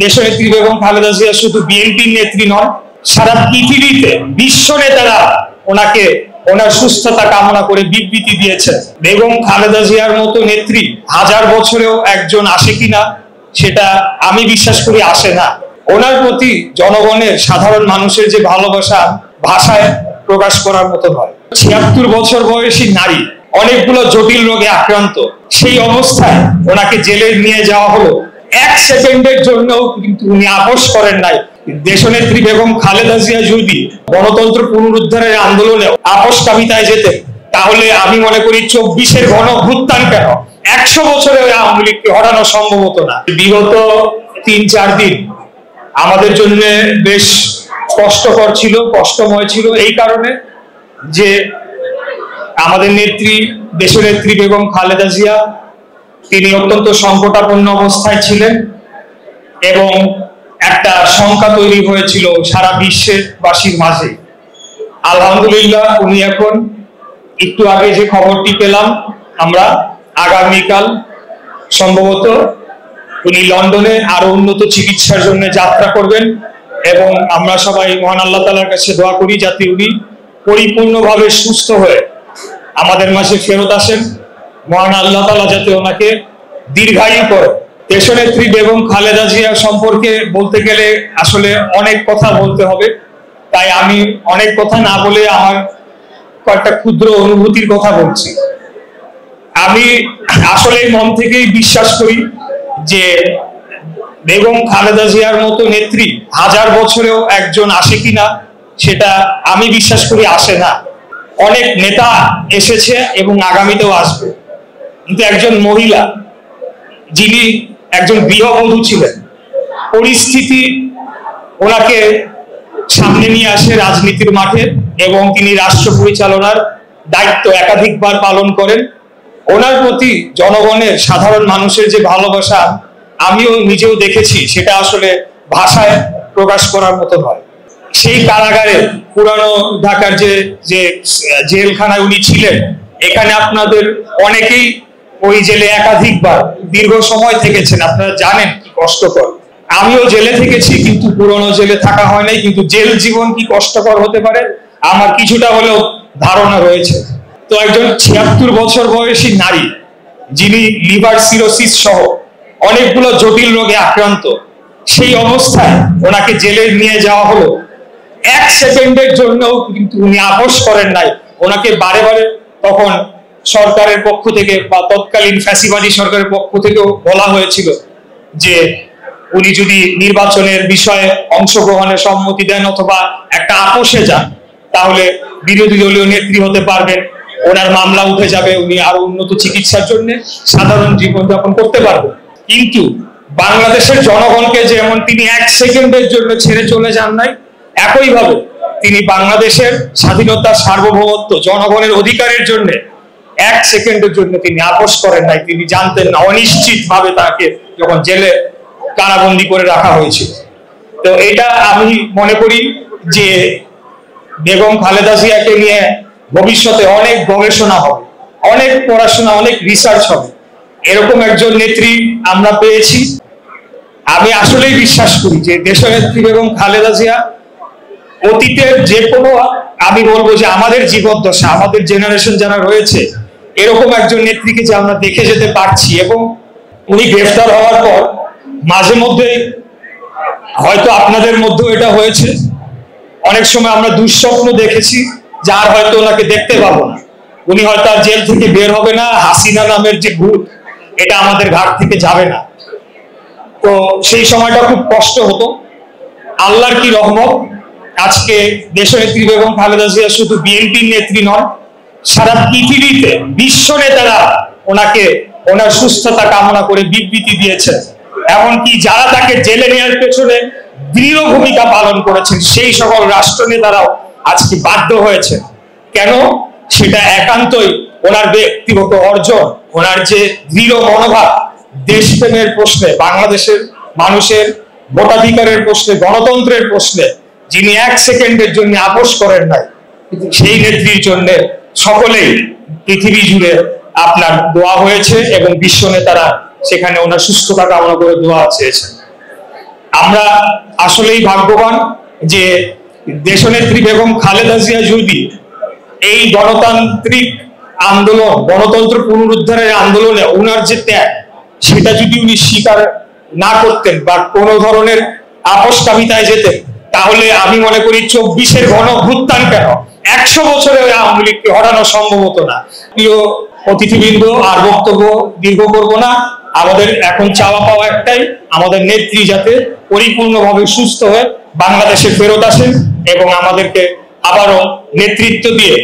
দেশনেত্রী বেগম খালেদা জিয়া শুধু বিএনপির নেত্রী নন, সারা পৃথিবীতে বিশ্ব নেতারা ওনাকে ওনার সুস্থতা কামনা করে বিবৃতি দিয়েছে। বেগম খালেদা জিয়ার মতো নেত্রী হাজার বছরেও একজন আসে কিনা সেটা আমি বিশ্বাস করি আসে না। ওনার প্রতি জনগণের সাধারণ মানুষের যে ভালোবাসা ভাষায় প্রকাশ করার মতো নয়। ৭৬ বছর বয়সী নারী, অনেকগুলো জটিল রোগে আক্রান্ত, সেই অবস্থায় ওনাকে জেলে নিয়ে যাওয়া হলো। এক সেকেন্ডের জন্য কিন্তু উনি আপোষ করেন নাই। দেশনেত্রী বেগম খালেদা জিয়া যদি গণতন্ত্র পুনরুদ্ধারের আন্দোলনে আপোষকামিতায় যেতেন, তাহলে আমি মনে করি ২৪-এর গণঅভ্যুত্থান কেন ১০০ বছরে আওয়ামী লীগকে হটানো সম্ভব হতো না। বিগত ৩-৪ দিন আমাদের জন্য বেশ কষ্টকর ছিল, কষ্টময় ছিল এই কারণে যে আমাদের নেত্রী দেশনেত্রী বেগম খালেদা জিয়া তিনি অত্যন্ত সংকটাপন্ন অবস্থায় ছিলেন এবং একটা শঙ্কা তৈরি হয়েছিল সারা বিশ্ববাসীর মাঝে। আলহামদুলিল্লাহ উনি এখন একটু আগে যে খবরটি পেলাম আমরা, আগামীকাল সম্ভবত উনি লন্ডনে আরো উন্নত চিকিৎসার জন্য যাত্রা করবেন এবং আমরা সবাই মহান আল্লাহ তাআলার কাছে দোয়া করি যাতে উনি পরিপূর্ণভাবে সুস্থ হয়ে আমাদের মাঝে ফেরত আসেন। মহান আল্লাহ তাআলা যাতে ওনাকে দীর্ঘায়ু করে। দেশনেত্রী বেগম খালেদা জিয়া সম্পর্কে বলতে গেলে আসলে অনেক কথা বলতে হবে, তাই আমি অনেক কথা না বলে আমার কয়েকটা ক্ষুদ্র অনুভূতির কথা বলছি। আমি আসলে মন থেকেই বিশ্বাস করি যে বেগম খালেদা জিয়ার মতো নেত্রী হাজার বছরেও একজন আসে কিনা সেটা আমি বিশ্বাস করি আসে না। অনেক নেতা এসেছে এবং আগামীতেও আসবে, কিন্তু একজন মহিলা যিনি একজন গৃহবধূ ছিলেন, পরিস্থিতি ওনাকে সামনে নিয়ে আসে রাজনীতির মাঠে এবং তিনি রাষ্ট্র পরিচালনার দায়িত্ব একাধিকবার পালন করেন। ওনার প্রতি জনগণের সাধারণ মানুষের যে ভালোবাসা আমিও নিজেও দেখেছি, সেটা আসলে ভাষায় প্রকাশ করার মতো নয়। সেই কারাগারে পুরানো ঢাকার যে জেলখানায় উনি ছিলেন, এখানে আপনাদের অনেকেই ওই জেলে একাধিকবার দীর্ঘ সময় থেকেছেন, আপনারা জানেন কি কষ্টকর। আমিও জেলে থেকেছি, কিন্তু পুরনো জেলে থাকা হয় নাই, কিন্তু জেল জীবন কি কষ্টকর হতে পারে আমার কিছুটা হলেও ধারণা রয়েছে। তো একজন ৭৬ বছর বয়সী নারী যিনি লিভার সিরোসিস সহ অনেকগুলো জটিল রোগে আক্রান্ত, সেই অবস্থায় ওনাকে জেলে নিয়ে যাওয়া হলো। এক সেকেন্ডের জন্য কিন্তু উনি আপোষ করেন নাই। ওনাকে বারে বারে তখন সরকারের পক্ষ থেকে বা তৎকালীন ফ্যাসিবাদী সরকারের পক্ষ থেকেও বলা হয়েছিল যে উনি যদি নির্বাচনের বিষয়ে অংশগ্রহণের সম্মতি দেন অথবা একটা আপোষে যান, তাহলে বিরোধী দলীয় নেত্রী হতে পারবেন, ওনার মামলা উঠে যাবে, উনি আরো উন্নত চিকিৎসার জন্য সাধারণ জীবনযাপন করতে পারবেন। কিন্তু বাংলাদেশের জনগণকে যেমন তিনি এক সেকেন্ডের জন্য ছেড়ে চলে যান নাই, একইভাবে তিনি বাংলাদেশের স্বাধীনতা, সার্বভৌমত্ব, জনগণের অধিকারের জন্য এক সেকেন্ডের জন্য তিনি আপোষ করেন নাই। তিনি জানতেন না অনিশ্চিত ভাবে তাকে যখন জেলে কারাবন্দী করে রাখা হয়েছিল। তো এটা আমি মনে করি যে বেগম খালেদা জিয়াকে নিয়ে ভবিষ্যতে অনেক গবেষণা হবে, অনেক পড়াশোনা, অনেক রিসার্চ হবে। এরকম একজন নেত্রী আমরা পেয়েছি। আমি আসলেই বিশ্বাস করি যে দেশনেত্রী বেগম খালেদা জিয়া অতীতের যে কোনো, আমি বলবো যে আমাদের জীবদ্দশা, আমাদের জেনারেশন যারা রয়েছে, এরকম একজন নেত্রীকে যে আমরা দেখে যেতে পারছি। এবং উনি গ্রেফতার হওয়ার পর মাঝে মধ্যে হয়তো আপনাদের মধ্যেও এটা হয়েছে, অনেক সময় আমরা দুঃস্বপ্ন দেখেছি যার হয়তো ওনাকে দেখতে পাবো না, উনি হয়তো আর জেল থেকে বের হবে না, হাসিনা নামের যে ভূত এটা আমাদের ঘাট থেকে যাবে না। তো সেই সময়টা খুব কষ্ট হতো। আল্লাহর কি রহমত, আজকে দেশনেত্রী বেগম খালেদা জিয়া শুধু বিএনপির নেত্রী নন, সারা পৃথিবীতে বিশ্ব নেতারা ওনাকে ওনার সুস্থতা কামনা করে বিবৃতি দিয়েছেন। এমনকি যারা তাকে জেলে নেওয়ার পেছনে দৃঢ় ভূমিকা পালন করেছেন, সেই সকল রাষ্ট্র নেতারাও আজকে বাধ্য হয়েছে। কেন? সেটা একান্তই ওনার ব্যক্তিগত অর্জন, ওনার যে দৃঢ় মনোভাব দেশপ্রেমের প্রশ্নে, বাংলাদেশের মানুষের ভোটাধিকারের প্রশ্নে, গণতন্ত্রের প্রশ্নে যিনি এক সেকেন্ডের জন্য আপোষ করেন নাই। সেই নেত্রীর জন্য সকলেই পৃথিবী জুড়ে আপনার দোয়া হয়েছে এবং বিশ্ব নেতারা সেখানে ওনার সুস্থতা কামনা করে দোয়া চেয়েছেন। আমরা আসলেই ভাগ্যবান যে দেশনেত্রী বেগম খালেদা জিয়া যদি এই গণতান্ত্রিক আন্দোলন, গণতন্ত্র পুনরুদ্ধারের আন্দোলনে ওনার যে ত্যাগ, সেটা যদি উনি স্বীকার না করতেন বা কোনো ধরনের আপোষকামিতায় যেতেন, তাহলে আমি মনে করি 24-এর গণঅভ্যুত্থান কেন 100 বছরে আওয়ামী লীগকে হরানো সম্ভব হতো না। প্রিয় অতিথিবৃন্দ, আর বক্তব্য দীর্ঘ করব না। আমাদের এখন চাওয়া পাওয়া একটাই, আমাদের নেত্রী যাতে পরিপূর্ণভাবে সুস্থ হয়ে বাংলাদেশে ফেরত আসেন এবং আমাদেরকে আবারও নেতৃত্ব দিয়ে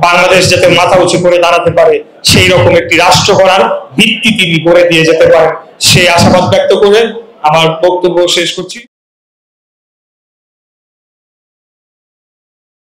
বাংলাদেশ যাতে মাথা উঁচু করে দাঁড়াতে পারে, সেই রকম একটি রাষ্ট্র করার ভিত্তি তিনি করে দিয়ে যেতে পারেন, সেই আশাবাদ ব্যক্ত করে আমার বক্তব্য শেষ করছি।